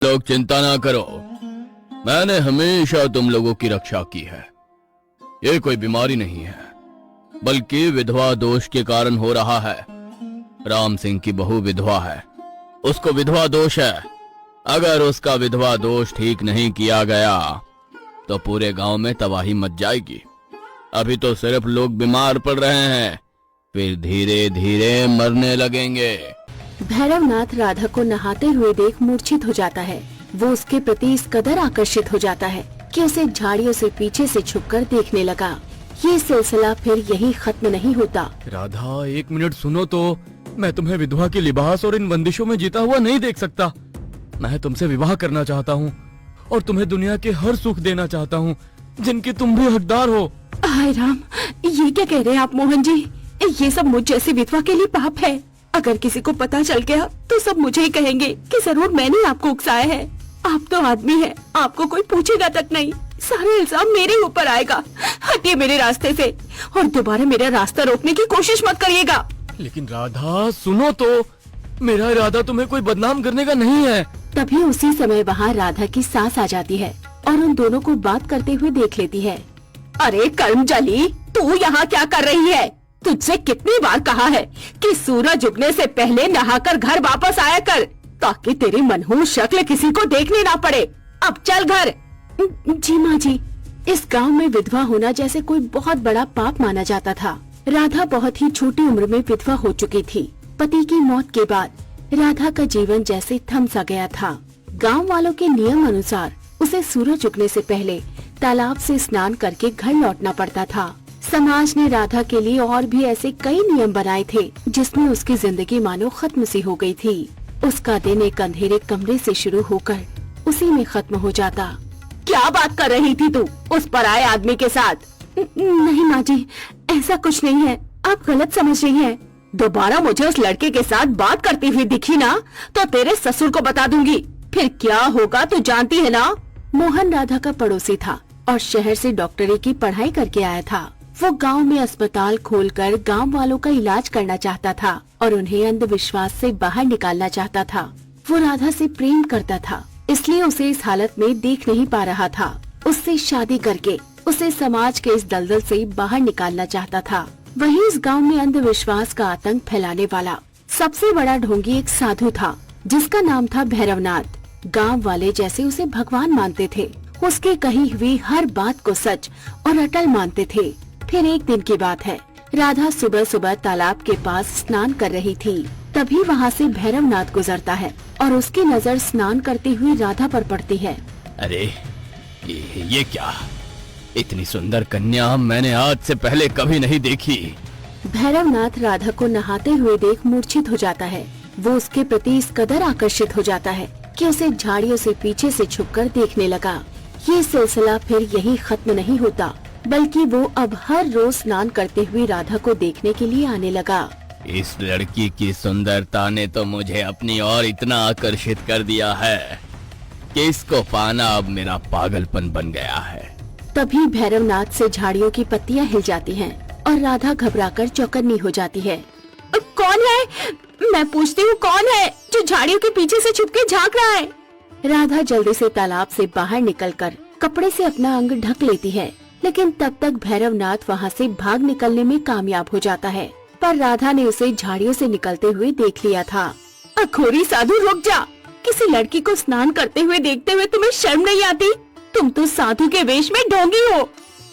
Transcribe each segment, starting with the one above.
लोग चिंता ना करो, मैंने हमेशा तुम लोगों की रक्षा की है। ये कोई बीमारी नहीं है, बल्कि विधवा दोष के कारण हो रहा है। राम सिंह की बहू विधवा है, उसको विधवा दोष है। अगर उसका विधवा दोष ठीक नहीं किया गया तो पूरे गांव में तबाही मच जाएगी। अभी तो सिर्फ लोग बीमार पड़ रहे हैं, फिर धीरे धीरे मरने लगेंगे। भैरवनाथ राधा को नहाते हुए देख मूर्छित हो जाता है। वो उसके प्रति इस कदर आकर्षित हो जाता है कि उसे झाड़ियों से पीछे से छुपकर देखने लगा। ये सिलसिला फिर यही खत्म नहीं होता। राधा, 1 मिनट सुनो तो। मैं तुम्हें विधवा के लिबास और इन बंदिशों में जीता हुआ नहीं देख सकता। मैं तुमसे विवाह करना चाहता हूँ और तुम्हें दुनिया के हर सुख देना चाहता हूँ जिनकी तुम भी हकदार हो। हाय राम, ये क्या कह रहे हैं आप मोहन जी? ये सब मुझ जैसी विधवा के लिए पाप है। अगर किसी को पता चल गया तो सब मुझे ही कहेंगे कि जरूर मैंने आपको उकसाया है। आप तो आदमी हैं, आपको कोई पूछेगा तक नहीं। सारा इल्जाम मेरे ऊपर आएगा। हटिए मेरे रास्ते से और दोबारा मेरा रास्ता रोकने की कोशिश मत करिएगा। लेकिन राधा सुनो तो, मेरा इरादा तुम्हें कोई बदनाम करने का नहीं है। तभी उसी समय वहाँ राधा की सास आ जाती है और उन दोनों को बात करते हुए देख लेती है। अरे कर्मजली, तू यहाँ क्या कर रही है? तुझसे कितनी बार कहा है कि सूरज उगने से पहले नहाकर घर वापस आया कर, ताकि तेरी मनहूस शक्ल किसी को देखने ना पड़े। अब चल घर। जी माँ जी। इस गांव में विधवा होना जैसे कोई बहुत बड़ा पाप माना जाता था। राधा बहुत ही छोटी उम्र में विधवा हो चुकी थी। पति की मौत के बाद राधा का जीवन जैसे थम सा गया था। गांव वालों के नियम अनुसार उसे सूरज उगने से पहले तालाब से स्नान करके घर लौटना पड़ता था। समाज ने राधा के लिए और भी ऐसे कई नियम बनाए थे जिसमें उसकी जिंदगी मानो खत्म सी हो गई थी। उसका दिन एक अंधेरे कमरे से शुरू होकर उसी में खत्म हो जाता। क्या बात कर रही थी तू उस पराये आदमी के साथ? नहीं माँ जी, ऐसा कुछ नहीं है, आप गलत समझ रही हैं। दोबारा मुझे उस लड़के के साथ बात करती हुई दिखी ना तो तेरे ससुर को बता दूंगी, फिर क्या होगा तू जानती है ना। मोहन राधा का पड़ोसी था और शहर से डॉक्टरी की पढ़ाई करके आया था। वो गांव में अस्पताल खोलकर गांव वालों का इलाज करना चाहता था और उन्हें अंधविश्वास से बाहर निकालना चाहता था। वो राधा से प्रेम करता था, इसलिए उसे इस हालत में देख नहीं पा रहा था। उससे शादी करके उसे समाज के इस दलदल से बाहर निकालना चाहता था। वहीं इस गांव में अंधविश्वास का आतंक फैलाने वाला सबसे बड़ा ढोंगी एक साधु था जिसका नाम था भैरवनाथ। गांव वाले जैसे उसे भगवान मानते थे, उसके कही हुई हर बात को सच और अटल मानते थे। फिर एक दिन की बात है, राधा सुबह सुबह तालाब के पास स्नान कर रही थी। तभी वहाँ से भैरवनाथ गुजरता है और उसकी नजर स्नान करती हुई राधा पर पड़ती है। अरे ये क्या? इतनी सुंदर कन्या मैंने आज से पहले कभी नहीं देखी। भैरवनाथ राधा को नहाते हुए देख मूर्छित हो जाता है। वो उसके प्रति इस कदर आकर्षित हो जाता है कि उसे झाड़ियों से पीछे से छुपकर देखने लगा। ये सिलसिला फिर यही खत्म नहीं होता, बल्कि वो अब हर रोज स्नान करते हुए राधा को देखने के लिए आने लगा। इस लड़की की सुंदरता ने तो मुझे अपनी ओर इतना आकर्षित कर दिया है कि इसको पाना अब मेरा पागलपन बन गया है। तभी भैरवनाथ से झाड़ियों की पत्तियां हिल जाती हैं और राधा घबराकर चौकन्नी हो जाती है। कौन है? मैं पूछती हूँ, कौन है जो झाड़ियों के पीछे से छुप के झाँक रहा है? राधा जल्दी से तालाब से बाहर निकलकर कपड़े से अपना अंग ढक लेती है, लेकिन तब तक भैरवनाथ वहाँ से भाग निकलने में कामयाब हो जाता है। पर राधा ने उसे झाड़ियों से निकलते हुए देख लिया था। अखोरी साधु, रुक जा! किसी लड़की को स्नान करते हुए देखते हुए तुम्हें शर्म नहीं आती? तुम तो साधु के वेश में ढोंगी हो।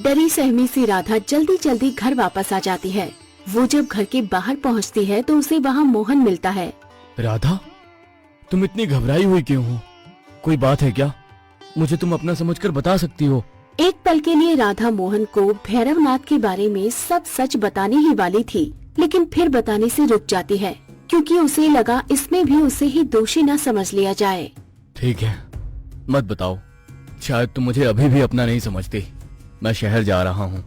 डरी सहमी सी राधा जल्दी जल्दी घर वापस आ जाती है। वो जब घर के बाहर पहुंचती है तो उसे वहाँ मोहन मिलता है। राधा, तुम इतनी घबराई हुई क्यों हो? कोई बात है क्या? मुझे तुम अपना समझकर बता सकती हो। एक पल के लिए राधा मोहन को भैरवनाथ के बारे में सब सच बताने ही वाली थी, लेकिन फिर बताने से रुक जाती है क्योंकि उसे लगा इसमें भी उसे ही दोषी न समझ लिया जाए। ठीक है, मत बताओ। शायद तुम मुझे अभी भी अपना नहीं समझती। मैं शहर जा रहा हूँ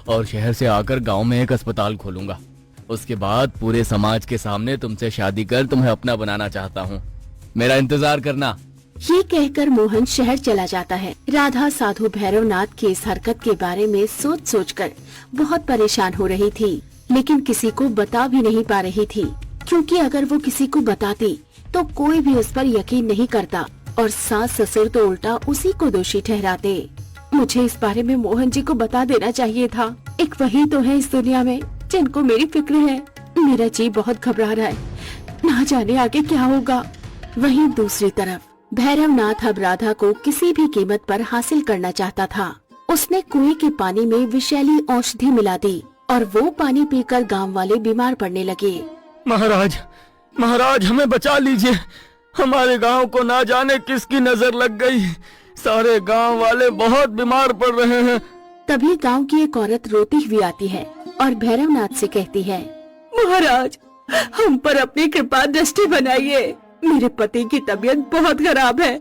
और शहर से आकर गांव में एक अस्पताल खोलूंगा। उसके बाद पूरे समाज के सामने तुमसे शादी कर तुम्हें अपना बनाना चाहता हूँ। मेरा इंतजार करना। ये कहकर मोहन शहर चला जाता है। राधा साधु भैरवनाथ की इस हरकत के बारे में सोच सोचकर बहुत परेशान हो रही थी, लेकिन किसी को बता भी नहीं पा रही थी, क्योंकि अगर वो किसी को बताती तो कोई भी उस पर यकीन नहीं करता और सास ससुर तो उल्टा उसी को दोषी ठहराते। मुझे इस बारे में मोहन जी को बता देना चाहिए था। एक वही तो है इस दुनिया में जिनको मेरी फिक्र है। मेरा जी बहुत घबरा रहा है, ना जाने आगे क्या होगा। वहीं दूसरी तरफ भैरवनाथ अब राधा को किसी भी कीमत पर हासिल करना चाहता था। उसने कुएं के पानी में विषैली औषधि मिला दी और वो पानी पीकर गांव वाले बीमार पड़ने लगे। महाराज, महाराज हमें बचा लीजिए। हमारे गांव को ना जाने किसकी नजर लग गई। सारे गांव वाले बहुत बीमार पड़ रहे हैं। तभी गांव की एक औरत रोती हुई आती है और भैरवनाथ से कहती है, महाराज हम पर अपनी कृपा दृष्टि बनाइए। मेरे पति की तबीयत बहुत खराब है,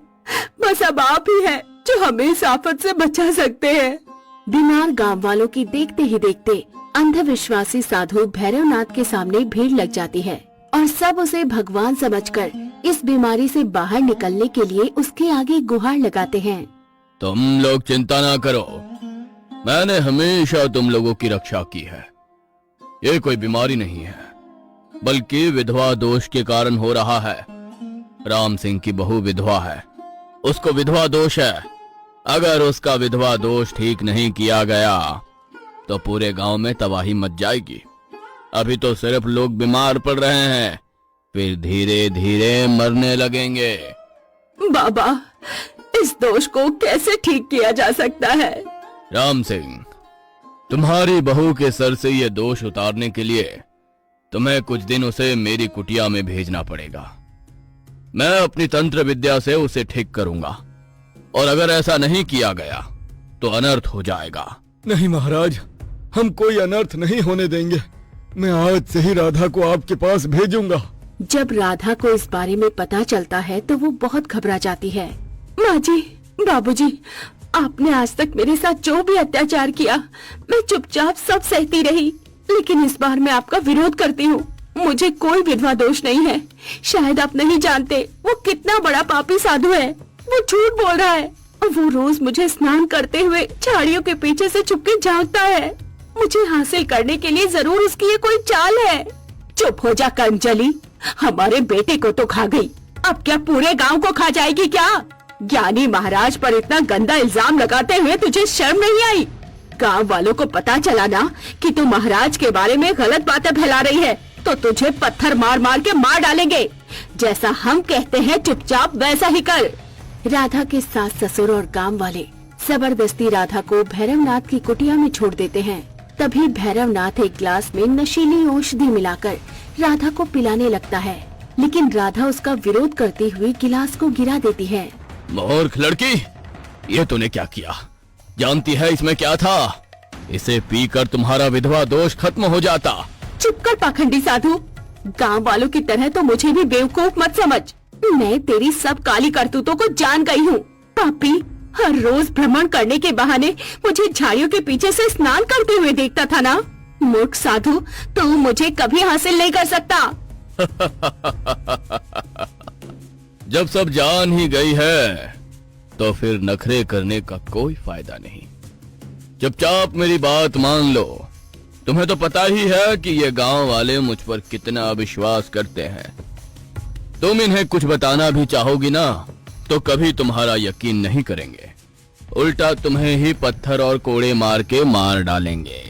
बस अब आप ही हैं जो हमें इस आफत से बचा सकते हैं। बीमार गांव वालों की देखते ही देखते अंधविश्वासी साधु भैरवनाथ के सामने भीड़ लग जाती है और सब उसे भगवान समझकर इस बीमारी से बाहर निकलने के लिए उसके आगे गुहार लगाते हैं। तुम लोग चिंता ना करो, मैंने हमेशा तुम लोगों की रक्षा की है। ये कोई बीमारी नहीं है, बल्कि विधवा दोष के कारण हो रहा है। राम सिंह की बहू विधवा है, उसको विधवा दोष है। अगर उसका विधवा दोष ठीक नहीं किया गया तो पूरे गांव में तबाही मच जाएगी। अभी तो सिर्फ लोग बीमार पड़ रहे हैं, फिर धीरे धीरे मरने लगेंगे। बाबा, इस दोष को कैसे ठीक किया जा सकता है? राम सिंह, तुम्हारी बहू के सर से ये दोष उतारने के लिए तुम्हें कुछ दिन उसे मेरी कुटिया में भेजना पड़ेगा। मैं अपनी तंत्र विद्या से उसे ठीक करूंगा, और अगर ऐसा नहीं किया गया तो अनर्थ हो जाएगा। नहीं महाराज, हम कोई अनर्थ नहीं होने देंगे। मैं आज से ही राधा को आपके पास भेजूंगा। जब राधा को इस बारे में पता चलता है तो वो बहुत घबरा जाती है। माँ जी, बाबूजी, आपने आज तक मेरे साथ जो भी अत्याचार किया मैं चुपचाप सब सहती रही, लेकिन इस बार मैं आपका विरोध करती हूँ। मुझे कोई विधवा दोष नहीं है। शायद आप नहीं जानते वो कितना बड़ा पापी साधु है। वो झूठ बोल रहा है और वो रोज मुझे स्नान करते हुए झाड़ियों के पीछे से छुपके झांकता है। मुझे हासिल करने के लिए जरूर उसकी ये कोई चाल है। चुप हो जा कर्मजली, हमारे बेटे को तो खा गई, अब क्या पूरे गांव को खा जाएगी क्या? ज्ञानी महाराज पर इतना गंदा इल्जाम लगाते हुए तुझे शर्म नहीं आई? गांव वालों को पता चला ना कि तू महाराज के बारे में गलत बातें फैला रही है तो तुझे पत्थर मार मार के मार डालेंगे। जैसा हम कहते हैं चुपचाप वैसा ही कर। राधा के सास ससुर और गांव वाले जबरदस्ती राधा को भैरवनाथ की कुटिया में छोड़ देते हैं। तभी भैरवनाथ एक गिलास में नशीली औषधि मिलाकर राधा को पिलाने लगता है, लेकिन राधा उसका विरोध करती हुई गिलास को गिरा देती है। मूर्ख लड़की, ये तूने क्या किया? जानती है इसमें क्या था? इसे पीकर तुम्हारा विधवा दोष खत्म हो जाता। चुप कर पाखंडी साधु, गांव वालों की तरह तो मुझे भी बेवकूफ मत समझ। मैं तेरी सब काली करतूतों को जान गई हूँ। पापी, हर रोज भ्रमण करने के बहाने मुझे झाड़ियों के पीछे से स्नान करते हुए देखता था ना। मूर्ख साधु, तू मुझे कभी हासिल नहीं कर सकता। जब सब जान ही गई है तो फिर नखरे करने का कोई फायदा नहीं। चुपचाप मेरी बात मान लो। तुम्हें तो पता ही है कि ये गांव वाले मुझ पर कितना विश्वास करते हैं। तुम इन्हें कुछ बताना भी चाहोगी ना तो कभी तुम्हारा यकीन नहीं करेंगे, उल्टा तुम्हें ही पत्थर और कोड़े मार के मार डालेंगे।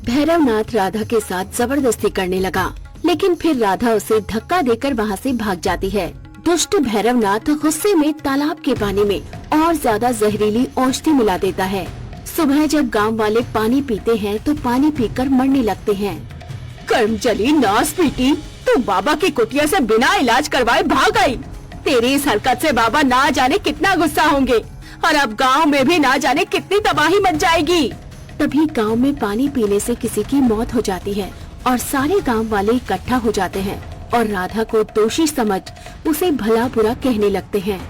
भैरवनाथ राधा के साथ जबरदस्ती करने लगा, लेकिन फिर राधा उसे धक्का देकर वहाँ से भाग जाती है। दुष्ट भैरवनाथ गुस्से में तालाब के पानी में और ज्यादा जहरीली औषधि मिला देता है। सुबह जब गांव वाले पानी पीते हैं तो पानी पीकर मरने लगते हैं। कर्मजली नास पीटी, तू बाबा की कुटिया से बिना इलाज करवाए भाग आई। तेरी इस हरकत से बाबा ना जाने कितना गुस्सा होंगे और अब गांव में भी ना जाने कितनी तबाही मच जाएगी। तभी गांव में पानी पीने से किसी की मौत हो जाती है और सारे गांव वाले इकट्ठा हो जाते हैं और राधा को दोषी समझ उसे भला बुरा कहने लगते हैं।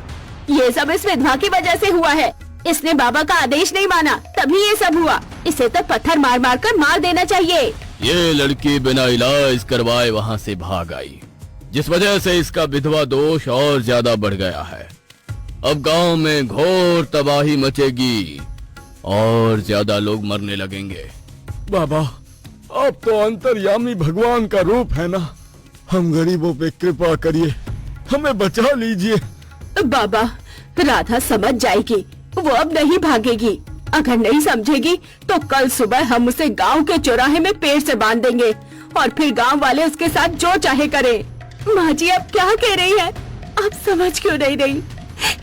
ये सब इस विधवा की वजह से हुआ है। इसने बाबा का आदेश नहीं माना, तभी ये सब हुआ। इसे तो पत्थर मार मार कर मार देना चाहिए। ये लड़की बिना इलाज करवाए वहाँ से भाग आई, जिस वजह से इसका विधवा दोष और ज्यादा बढ़ गया है। अब गांव में घोर तबाही मचेगी और ज्यादा लोग मरने लगेंगे। बाबा, आप तो अंतर्यामी भगवान का रूप है ना। हम गरीबों पे कृपा करिए, हमें बचा लीजिए। बाबा, राधा समझ जाएगी, वो अब नहीं भागेगी। अगर नहीं समझेगी तो कल सुबह हम उसे गांव के चौराहे में पेड़ से बांध देंगे और फिर गांव वाले उसके साथ जो चाहे करें। माँ जी अब क्या कह रही है? आप समझ क्यों नहीं रही?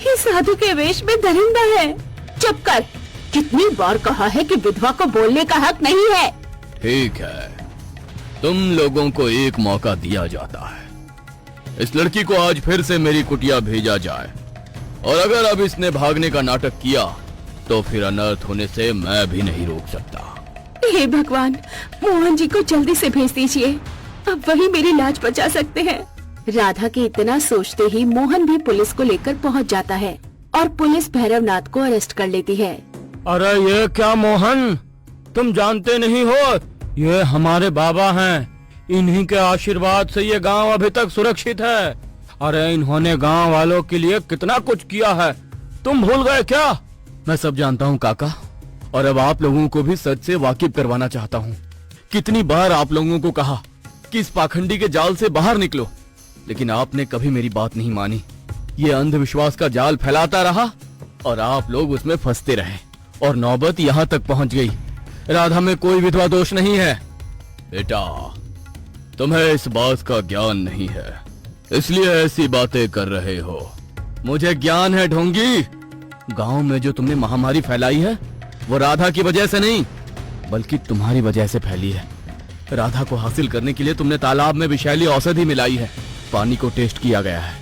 ये साधु के वेश में दरिंदा है। चुप कर। कितनी बार कहा है कि विधवा को बोलने का हक नहीं है। ठीक है, तुम लोगों को एक मौका दिया जाता है। इस लड़की को आज फिर से मेरी कुटिया भेजा जाए, और अगर अब इसने भागने का नाटक किया तो फिर अनर्थ होने से मैं भी नहीं रोक सकता। हे भगवान, मोहन जी को जल्दी से भेज दीजिए, अब वही मेरी लाज बचा सकते हैं। राधा के इतना सोचते ही मोहन भी पुलिस को लेकर पहुंच जाता है और पुलिस भैरवनाथ को अरेस्ट कर लेती है। अरे ये क्या मोहन, तुम जानते नहीं हो ये हमारे बाबा हैं। इन्हीं के आशीर्वाद से ये गांव अभी तक सुरक्षित है। अरे इन्होंने गांव वालों के लिए कितना कुछ किया है, तुम भूल गए क्या? मैं सब जानता हूँ काका, और अब आप लोगों को भी सच से वाकिफ करवाना चाहता हूँ। कितनी बार आप लोगों को कहा कि इस पाखंडी के जाल से बाहर निकलो, लेकिन आपने कभी मेरी बात नहीं मानी। ये अंधविश्वास का जाल फैलाता रहा और आप लोग उसमें फंसते रहे, और नौबत यहाँ तक पहुँच गई। राधा में कोई विधवा दोष नहीं है। बेटा, तुम्हें इस बात का ज्ञान नहीं है, इसलिए ऐसी बातें कर रहे हो। मुझे ज्ञान है ढोंगी। गांव में जो तुमने महामारी फैलाई है वो राधा की वजह से नहीं, बल्कि तुम्हारी वजह से फैली है। राधा को हासिल करने के लिए तुमने तालाब में विषैली औषधि मिलाई है। पानी को टेस्ट किया गया है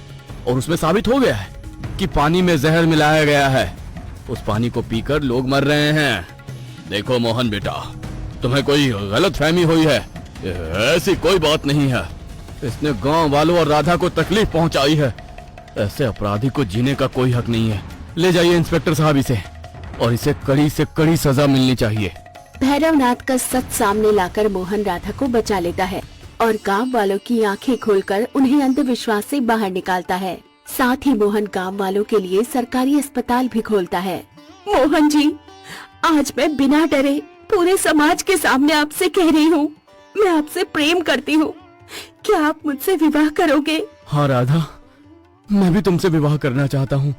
और उसमें साबित हो गया है कि पानी में जहर मिलाया गया है। उस पानी को पीकर लोग मर रहे हैं। देखो मोहन बेटा, तुम्हें कोई गलत फहमी हुई है। ऐसी कोई बात नहीं है। इसने गांव वालों और राधा को तकलीफ पहुंचाई है। ऐसे अपराधी को जीने का कोई हक नहीं है। ले जाइए इंस्पेक्टर साहब इसे, और इसे कड़ी से कड़ी सजा मिलनी चाहिए। भैरवनाथ का सच सामने लाकर मोहन राधा को बचा लेता है और गांव वालों की आंखें खोलकर उन्हें अंधविश्वास से बाहर निकालता है। साथ ही मोहन गांव वालों के लिए सरकारी अस्पताल भी खोलता है। मोहन जी, आज मैं बिना डरे पूरे समाज के सामने आपसे कह रही हूँ, मैं आपसे प्रेम करती हूँ। क्या आप मुझसे विवाह करोगे? हाँ राधा, मैं भी तुमसे विवाह करना चाहता हूँ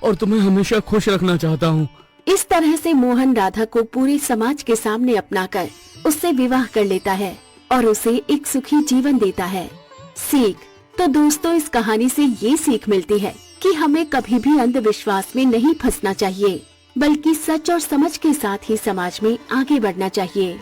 और तुम्हें हमेशा खुश रखना चाहता हूँ। इस तरह से मोहन राधा को पूरे समाज के सामने अपनाकर उससे विवाह कर लेता है और उसे एक सुखी जीवन देता है। सीख तो दोस्तों, इस कहानी से ये सीख मिलती है कि हमें कभी भी अंधविश्वास में नहीं फंसना चाहिए, बल्कि सच और समझ के साथ ही समाज में आगे बढ़ना चाहिए।